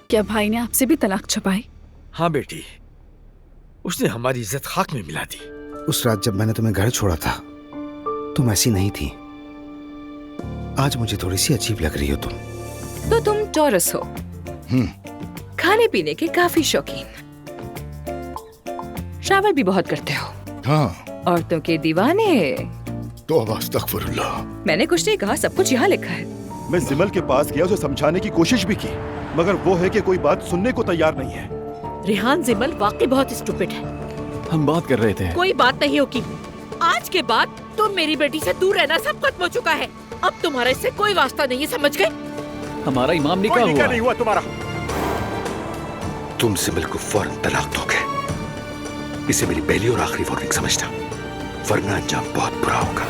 क्या भाई ने आपसे भी तलाक छपाई? हाँ बेटी, उसने हमारी इज्जत खाक में मिला दी। उस रात जब मैंने तुम्हें घर छोड़ा था तुम ऐसी नहीं थी। आज मुझे थोड़ी सी अजीब लग रही हो तुम। तो तुम टॉरस हो, खाने पीने के काफी शौकीन, ट्रैवल भी बहुत करते हो। हाँ। औरतों के दीवाने। तो अस्तगफिरुल्लाह। मैंने कुछ नहीं कहा, सब कुछ यहाँ लिखा है। मैं जिमल के पास गया, उसे समझाने की कोशिश भी की, मगर वो है कि कोई बात सुनने को तैयार नहीं है। रेहान, जिमल वाकई बहुत स्टूपिड है। हम बात कर रहे थे। कोई बात नहीं होगी। आज के बाद तुम मेरी बेटी से दूर रहना सब खत्म हो चुका है। अब तुम्हारा इससे कोई वास्ता नहीं है, समझ गए? हमारा इमाम निकाह हुआ। नहीं हुआ तुम्हारा। तुम जिमल को फौरन तलाक दोगे, इसे मेरी पहली और आखिरी वार्निंग समझना, वरना अंजाम बहुत बुरा होगा।